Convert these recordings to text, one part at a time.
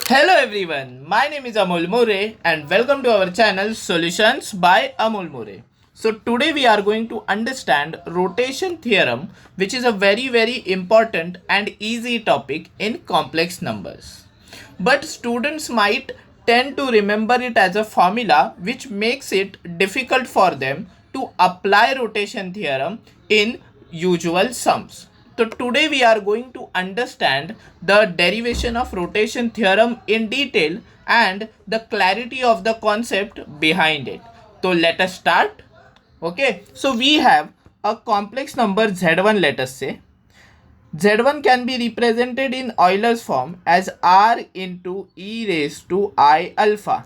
Hello everyone, my name is Amol More and welcome to our channel Solutions by Amol More. So today we are going to understand rotation theorem, which is a very important and easy topic in complex numbers. But students might tend to remember it as a formula, which makes it difficult for them to apply rotation theorem in usual sums. So today we are going to understand the derivation of rotation theorem in detail and the clarity of the concept behind it. So let us start. Okay, so we have a complex number z1, let us say. Z1 can be represented in Euler's form as R into e raised to I alpha.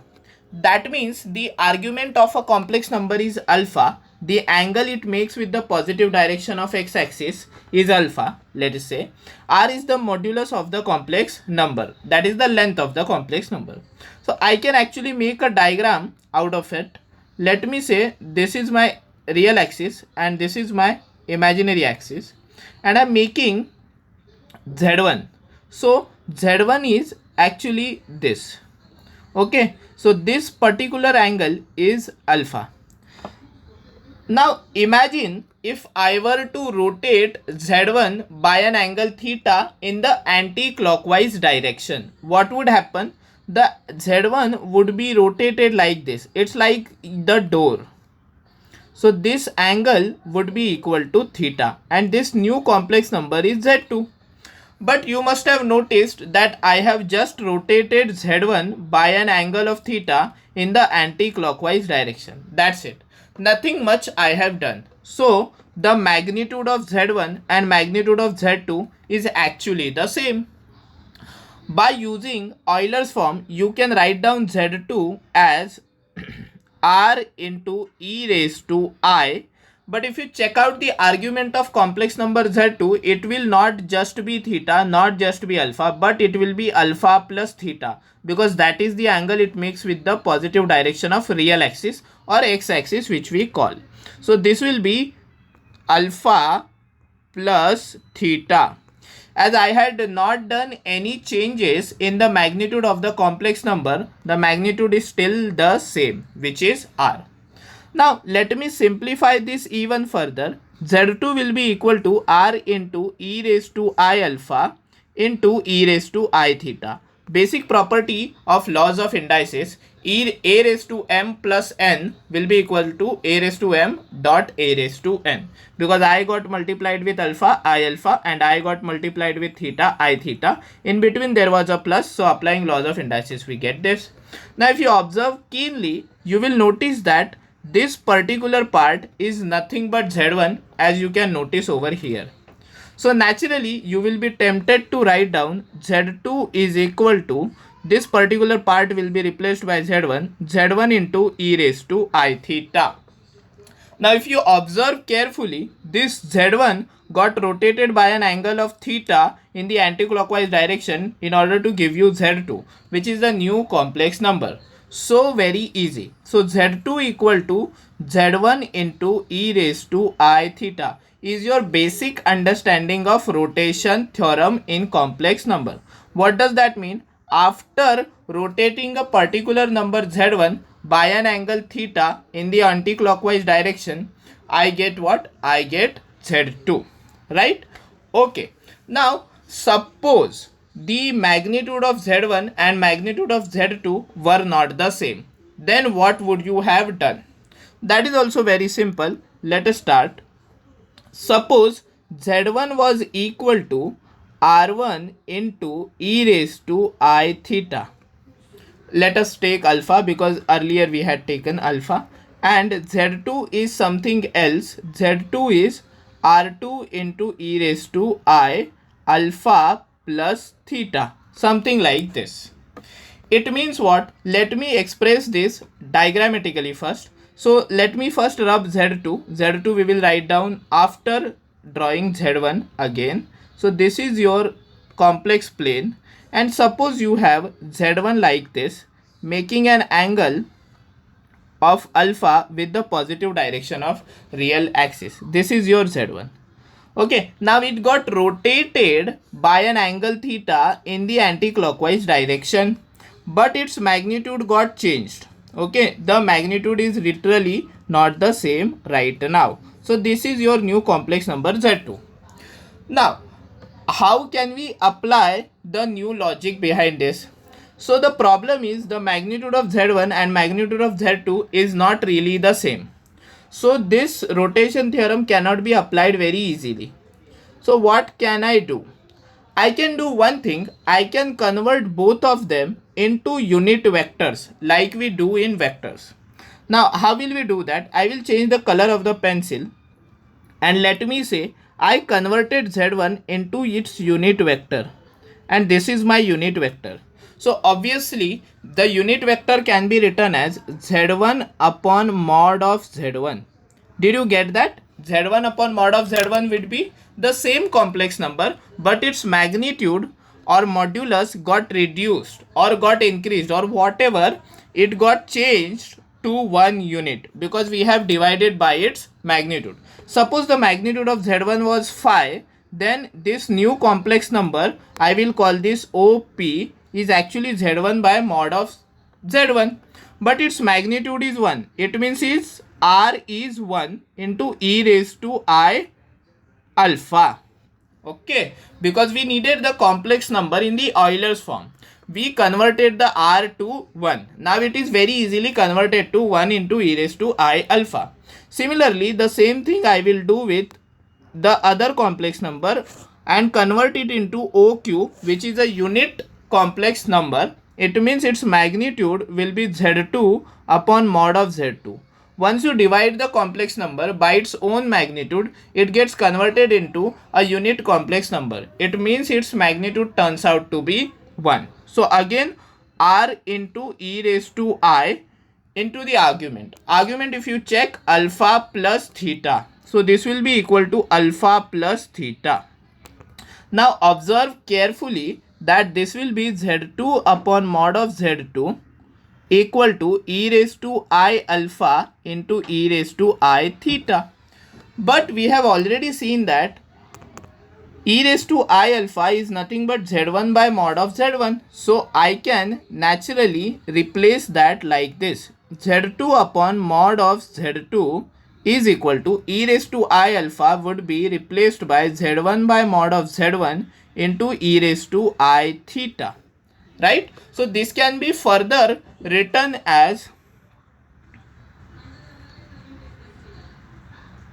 That means the argument of a complex number is alpha. The angle it makes with the positive direction of x-axis is alpha. Let us say R is the modulus of the complex number. That is the length of the complex number. So I can actually make a diagram out of it. Let me say this is my real axis and this is my imaginary axis, and I'm making z1. So z1 is actually this. Okay, so this particular angle is alpha. Now imagine if I were to rotate z1 by an angle theta in the anti-clockwise direction, what would happen? The z1 would be rotated like this. It's like the door. So this angle would be equal to theta, and this new complex number is z2. But you must have noticed that I have just rotated z1 by an angle of theta in the anti-clockwise direction. That's it. Nothing much I have done. So the magnitude of z1 and magnitude of z2 is actually the same. By using Euler's form, you can write down z2 as r into e raised to I. But if you check out the argument of complex number z2, it will not just be theta, not just be alpha, but it will be alpha plus theta, because that is the angle it makes with the positive direction of real axis or x-axis, which we call. So this will be alpha plus theta. As I had not done any changes in the magnitude of the complex number, the magnitude is still the same, which is r. Now let me simplify this even further. Z2 will be equal to r into e raised to I alpha into e raised to I theta. Basic property of laws of indices, a raised to m plus n will be equal to a raised to m dot a raised to n, because I got multiplied with alpha I alpha and I got multiplied with theta I theta. In between there was a plus, so applying laws of indices we get this. Now if you observe keenly, you will notice that this particular part is nothing but z1, as you can notice over here. So naturally you will be tempted to write down z2 is equal to, this particular part will be replaced by z1 into e raised to I theta. Now if you observe carefully, this z1 got rotated by an angle of theta in the anti-clockwise direction in order to give you z2, which is the new complex number. So very easy. So z2 equal to z1 into e raised to I theta is your basic understanding of rotation theorem in complex number. What does that mean? After rotating a particular number z1 by an angle theta in the anti-clockwise direction, I get what? I get z2, right? Okay. Now suppose the magnitude of z1 and magnitude of z2 were not the same, then what would you have done? That is also very simple. Let us start. Suppose z1 was equal to r1 into e raised to I theta. Let us take alpha, because earlier we had taken alpha, and z2 is something else. Z2 is r2 into e raised to I alpha plus theta, something like this. It means what? Let me express this diagrammatically first. So let me first rub z2. Z2 we will write down after drawing z1 again. So this is your complex plane, and suppose you have z1 like this, making an angle of alpha with the positive direction of real axis. This is your z1. Okay, now it got rotated by an angle theta in the anti-clockwise direction. but its magnitude got changed. Okay, the magnitude is literally not the same right now. So this is your new complex number Z2. Now, how can we apply the new logic behind this? So the problem is the magnitude of Z1 and magnitude of Z2 is not really the same. So this rotation theorem cannot be applied very easily. So what can I do? I can do one thing. I can convert both of them into unit vectors like we do in vectors. Now how will we do that? I will change the color of the pencil and let me say I converted Z1 into its unit vector, and this is my unit vector. So obviously the unit vector can be written as Z1 upon mod of Z1. Did you get that? Z1 upon mod of Z1 would be the same complex number, but its magnitude or modulus got reduced or got increased or whatever, it got changed to 1 unit because we have divided by its magnitude. Suppose the magnitude of Z1 was 5, then this new complex number, I will call this OP, is actually Z1 by mod of Z1, but its magnitude is 1. It means its R is 1 into e raised to I alpha. Okay, because we needed the complex number in the Euler's form. We converted the R to 1. Now it is very easily converted to 1 into e raised to I alpha. Similarly, the same thing I will do with the other complex number and convert it into OQ, which is a unit complex number. It means its magnitude will be Z2 upon mod of Z2. Once you divide the complex number by its own magnitude, it gets converted into a unit complex number. It means its magnitude turns out to be 1. So again, R into e raised to I into the argument. Argument, if you check, alpha plus theta. So this will be equal to alpha plus theta. Now observe carefully that this will be Z2 upon mod of Z2 equal to e raised to I alpha into e raised to I theta. But we have already seen that e raised to I alpha is nothing but Z1 by mod of Z1. So I can naturally replace that like this. Z2 upon mod of Z2 is equal to e raised to I alpha would be replaced by Z1 by mod of Z1 into e raised to I theta. Right? So this can be further written as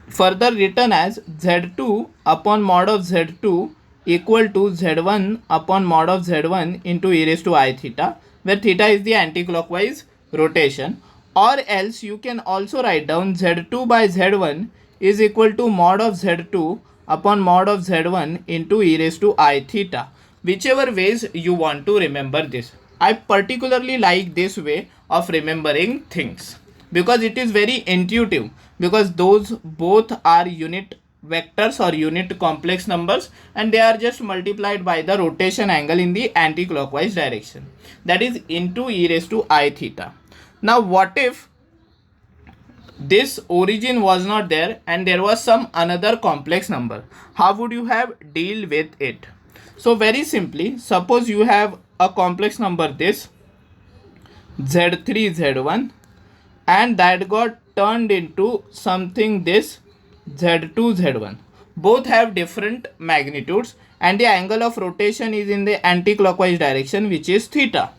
Z2 upon mod of Z2 equal to Z1 upon mod of Z1 into e raised to I theta, where theta is the anti-clockwise rotation. Or else you can also write down Z2 by Z1 is equal to mod of Z2 upon mod of Z1 into e raised to I theta. Whichever ways you want to remember this. I particularly like this way of remembering things because it is very intuitive, because those both are unit vectors or unit complex numbers and they are just multiplied by the rotation angle in the anti-clockwise direction, that is into e raised to I theta. Now what if this origin was not there and there was some another complex number? How would you have deal with it? So very simply, suppose you have a complex number this Z3 Z1 and that got turned into something this Z2 Z1. Both have different magnitudes and the angle of rotation is in the anti-clockwise direction, which is theta.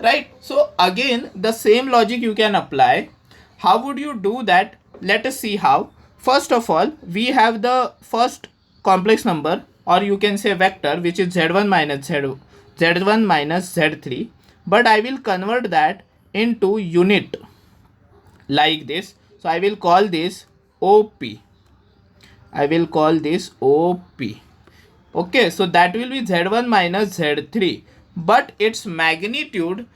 Right? So again the same logic you can apply. How would you do that? Let us see how. First of all, we have the first complex number, or you can say vector, which is Z1 minus Z1 minus Z3, but I will convert that into unit like this. So I will call this OP. I will call this OP. Okay, so that will be Z1 minus Z3, but its magnitude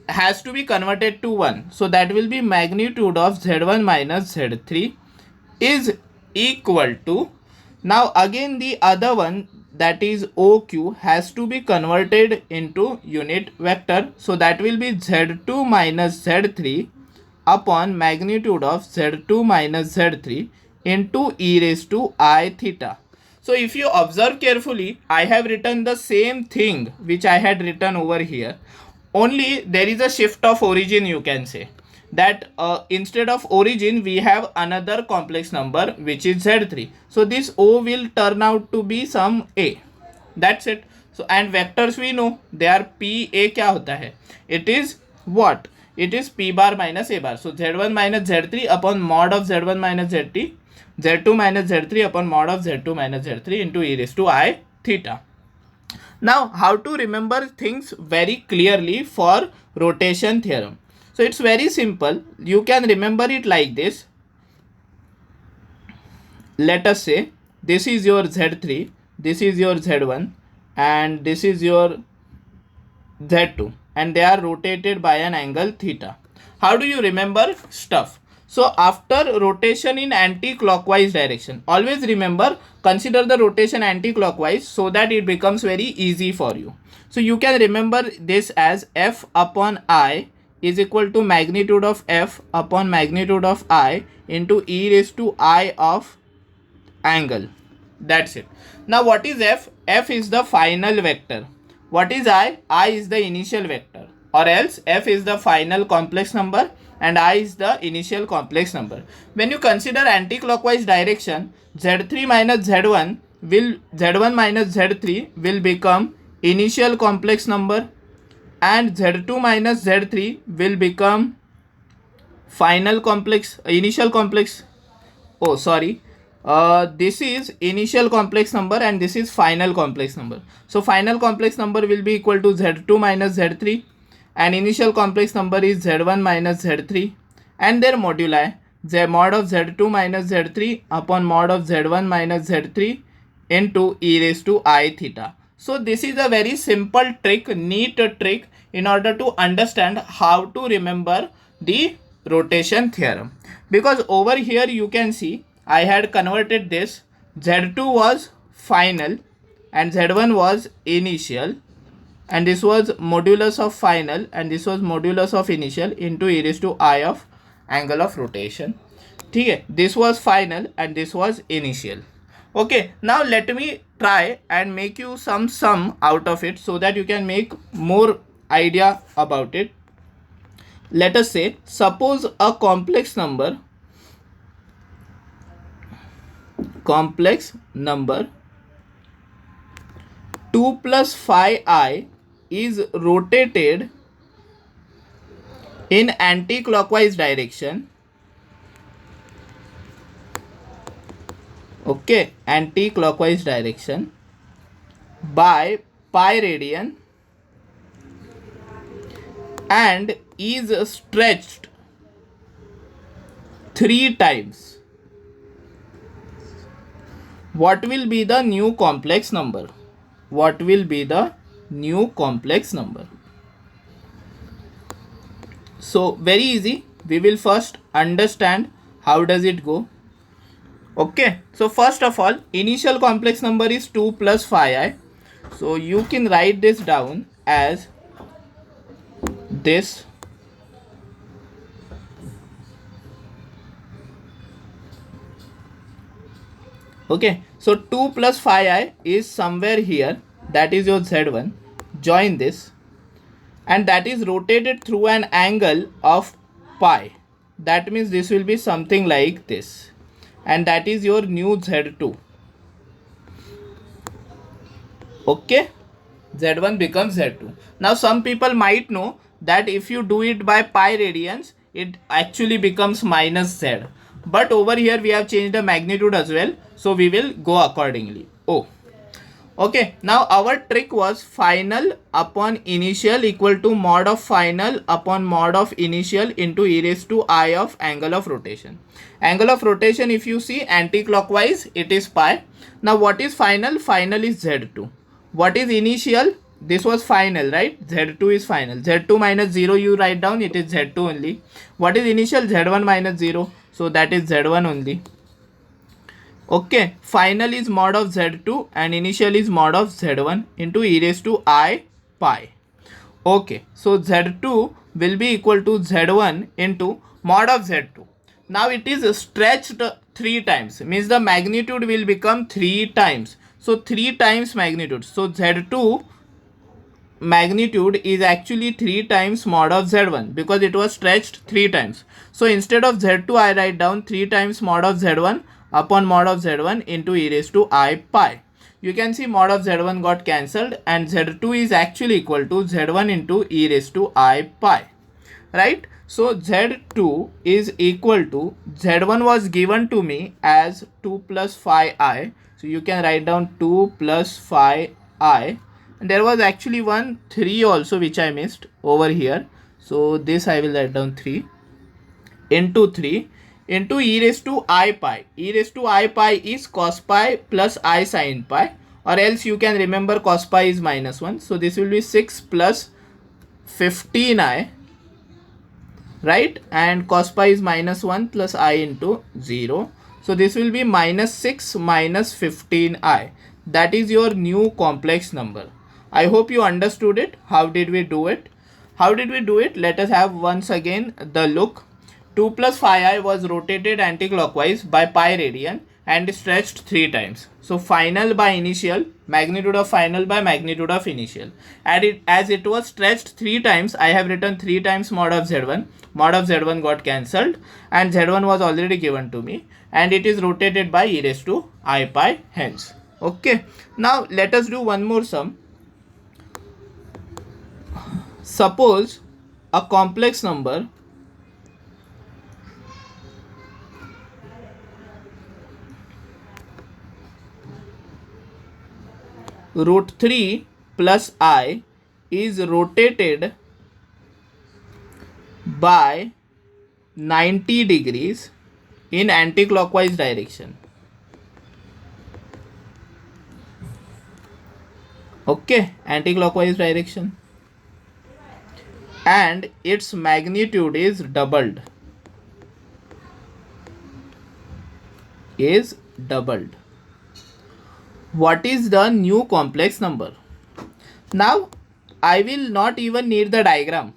has to be converted to 1. So that will be magnitude of Z1 minus Z3 is equal to, now again the other one, that is OQ, has to be converted into unit vector. So that will be Z2 minus Z3 upon magnitude of Z2 minus Z3 into e raised to I theta. So if you observe carefully, I have written the same thing which I had written over here. only there is a shift of origin, you can say that instead of origin we have another complex number which is Z3. So this O will turn out to be some A. That's it. So and vectors we know they are P A. क्या होता है? It is what? It is P bar minus A bar. So Z1 minus Z3 upon mod of Z1 minus Z3, Z2 minus Z3 upon mod of Z2 minus Z3 into e raised to I theta. Now how to remember things very clearly for rotation theorem? So it's very simple. You can remember it like this. Let us say this is your Z3, this is your Z1, and this is your Z2, and they are rotated by an angle theta. How do you remember stuff? So after rotation in anti-clockwise direction, always remember, consider the rotation anti-clockwise so that it becomes very easy for you. So you can remember this as F upon I is equal to magnitude of F upon magnitude of I into e raised to I of angle. That's it. Now what is F? F is the final vector. What is I? I is the initial vector, or else F is the final complex number and I is the initial complex number. When you consider anti-clockwise direction, Z3 minus Z1 will Z1 minus Z3 will become initial complex number, and Z2 minus Z3 will become final complex initial complex. Oh sorry, this is initial complex number and this is final complex number. So final complex number will be equal to Z2 minus Z3, and initial complex number is Z1 minus Z3, and their moduli Z mod of Z2 minus Z3 upon mod of Z1 minus Z3 into e raised to I theta. So this is a very simple trick, neat trick in order to understand how to remember the rotation theorem. Because over here you can see I had converted this. Z2 was final and Z1 was initial, and this was modulus of final and this was modulus of initial into e raised to I of angle of rotation. Okay, this was final and this was initial. Okay, now let me try and make you some sum out of it so that you can make more idea about it. Let us say, suppose a complex number 2 plus phi I is rotated in anti-clockwise direction. Okay, anti-clockwise direction by pi radian and is stretched 3 times. What will be the new complex number? What will be the new complex number? So very easy. We will first understand how does it go. Okay, so first of all, initial complex number is 2 plus phi I. So you can write this down as this. Okay, so 2 plus phi I is somewhere here, that is your Z1. Join this, and that is rotated through an angle of pi. That means this will be something like this, and that is your new Z2. Okay, Z1 becomes Z2. Now some people might know that if you do it by pi radians, it actually becomes minus Z. But over here we have changed the magnitude as well, so we will go accordingly. Oh, okay. Now our trick was final upon initial equal to mod of final upon mod of initial into e raised to I of angle of rotation. Angle of rotation, if you see anti-clockwise, it is pi. Now what is final? Final is Z2. What is initial? This was final, right? Z2 is final. Z2 minus 0 you write down, it is Z2 only. What is initial? Z1 minus 0. So that is Z1 only. Okay, final is mod of Z2 and initial is mod of Z1 into e raised to I pi. Okay, so Z2 will be equal to Z1 into mod of Z2. Now it is stretched 3 times, means the magnitude will become 3 times. So 3 times magnitude. So Z2 magnitude is actually 3 times mod of z1 because it was stretched 3 times. So instead of z2 I write down 3 times mod of z1 upon mod of z1 into e raised to I pi. You can see mod of z1 got cancelled and z2 is actually equal to z1 into e raised to I pi, right? So z2 is equal to, z1 was given to me as 2 plus phi I, so you can write down 2 plus phi I, and there was actually one 3 also which I missed over here, so this I will write down 3 into 3 into e raised to I pi. E raised to I pi is cos pi plus I sin pi, or else you can remember cos pi is minus 1, so this will be 6 plus 15i, right? And cos pi is minus 1 plus I into 0. So this will be minus 6 minus 15i. That is your new complex number. I hope you understood it. How did we do it? How did we do it? Let us have once again the look. 2 plus phi I was rotated anticlockwise by pi radian and stretched 3 times. So final by initial, magnitude of final by magnitude of initial. And as it was stretched 3 times, I have written 3 times mod of z1. Mod of z1 got cancelled and z1 was already given to me, and it is rotated by e raised to I pi hence. Okay. Now let us do one more sum. Suppose a complex number root 3 plus I is rotated by 90 degrees in anti-clockwise direction. Okay, anti-clockwise direction. And its magnitude is doubled. What is the new complex number? Now I will not even need the diagram,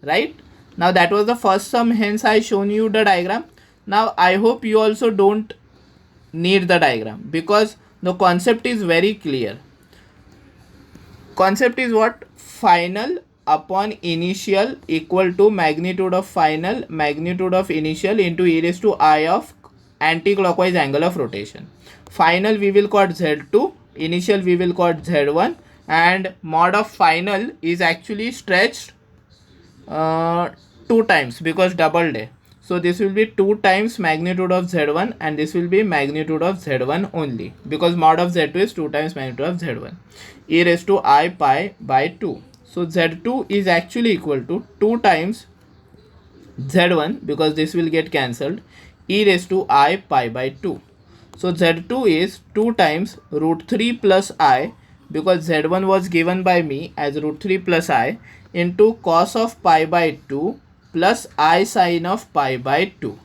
right? Now that was the first sum, hence I shown you the diagram. Now I hope you also don't need the diagram because the concept is very clear. Concept is what? Final upon initial equal to magnitude of final, magnitude of initial into e raised to I of anti-clockwise angle of rotation. Final we will call z2, initial we will call z1, and mod of final is actually stretched 2 times because doubled a. So this will be 2 times magnitude of z1 and this will be magnitude of z1 only because mod of z2 is 2 times magnitude of z1, e raised to I pi by 2. So z2 is actually equal to 2 times z1 because this will get cancelled, e raised to I pi by 2. So z2 is 2 times root 3 plus I because z1 was given by me as root 3 plus I into cos of pi by 2 plus I sin of pi by 2.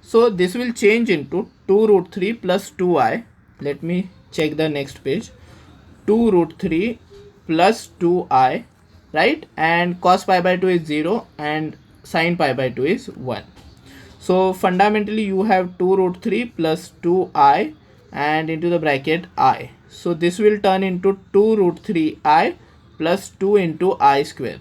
So this will change into 2 root 3 plus 2i. Let me check the next page. 2 root 3 plus 2i, right? And cos pi by 2 is 0 and sin pi by 2 is 1. So fundamentally you have 2 root 3 plus 2i and into the bracket I. So this will turn into 2 root 3i plus 2 into I square.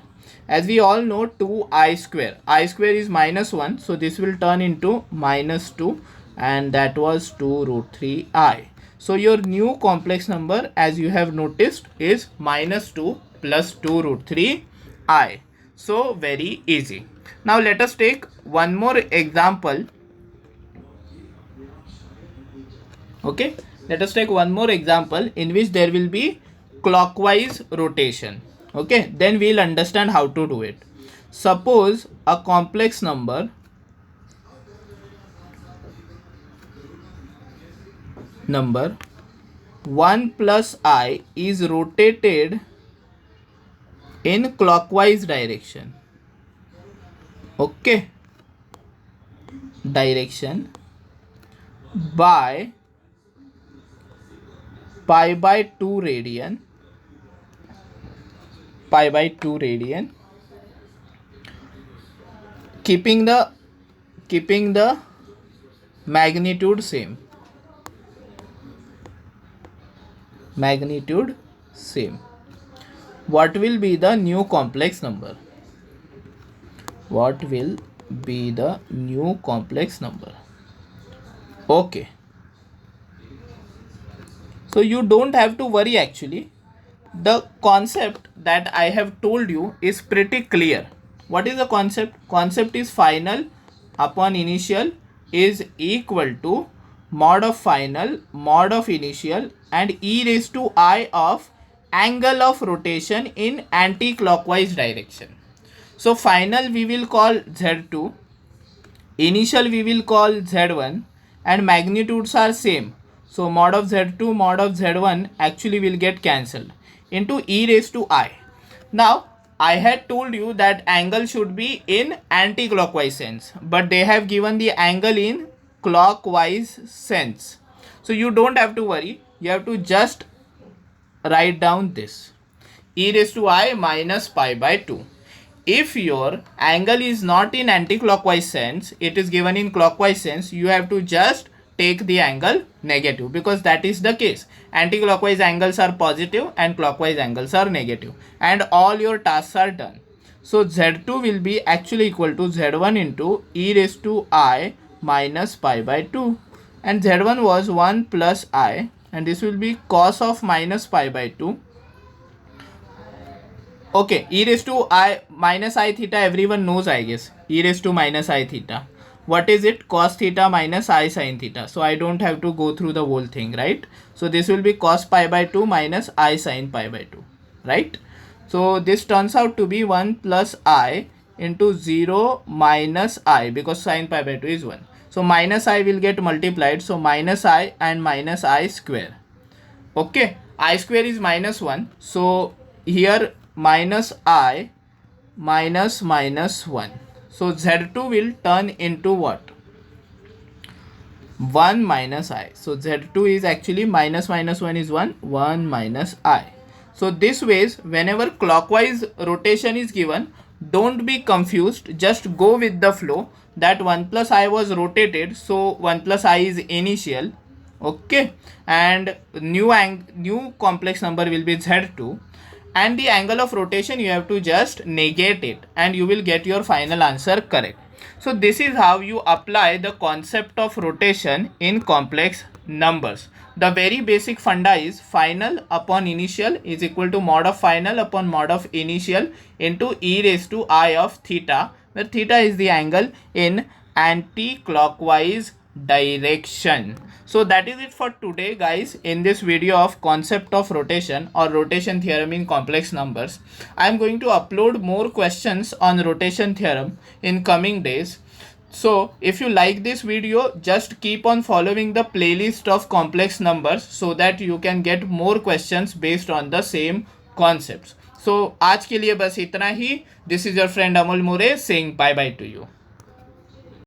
As we all know, 2i square. I square is minus 1. So this will turn into minus 2 and that was 2 root 3i. So your new complex number, as you have noticed, is minus 2 plus 2 root 3i. So very easy. Now let us take one more example. Okay, let us take one more example in which there will be clockwise rotation. Okay, then we'll understand how to do it. Suppose a complex number number 1 plus I is rotated in clockwise direction. Okay, direction by pi by 2 radian, pi by 2 radian, keeping the magnitude same, magnitude same. what will be the new complex number? What will be the new complex number? Okay, so you don't have to worry actually. The concept that I have told you is pretty clear. What is the concept? Concept is final upon initial is equal to mod of final mod of initial and e raised to I of angle of rotation in anti-clockwise direction. So final we will call Z2, initial we will call Z1, and magnitudes are same. So mod of Z2, mod of Z1 actually will get cancelled into e raised to I. Now I had told you that angle should be in anti-clockwise sense, but they have given the angle in clockwise sense. So you don't have to worry, you have to just write down this e raised to I minus pi by 2. If your angle is not in anti-clockwise sense, it is given in clockwise sense, you have to just take the angle negative, because that is the case. Anti-clockwise angles are positive and clockwise angles are negative, and all your tasks are done. So Z2 will be actually equal to Z1 into e raised to I minus pi by 2, and Z1 was 1 plus I, and this will be cos of minus pi by 2. Okay, e raised to I minus I theta everyone knows, I guess. E raised to minus I theta. What is it? Cos theta minus I sin theta. So I don't have to go through the whole thing, right? So this will be cos pi by 2 minus I sin pi by 2, right? So this turns out to be 1 plus I into 0 minus I, because sin pi by 2 is 1. So minus I will get multiplied. So minus I and minus I square. Okay, I square is minus 1. So here minus I minus minus 1. So Z2 will turn into what? 1 minus I. So Z2 is actually minus minus 1 is 1. 1 minus I. So this ways, whenever clockwise rotation is given, don't be confused. Just go with the flow that 1 plus I was rotated. So 1 plus I is initial. Okay. And new complex number will be Z2. And the angle of rotation you have to just negate it, and you will get your final answer correct. So this is how you apply the concept of rotation in complex numbers. The very basic funda is final upon initial is equal to mod of final upon mod of initial into e raised to I of theta, where theta is the angle in anti-clockwise direction. So that is it for today, guys. In this video of concept of rotation or rotation theorem in complex numbers, I am going to upload more questions on rotation theorem in coming days. So if you like this video, just keep on following the playlist of complex numbers so that you can get more questions based on the same concepts. So आज के लिए बस इतना ही. This is your friend Amol More saying bye bye to you.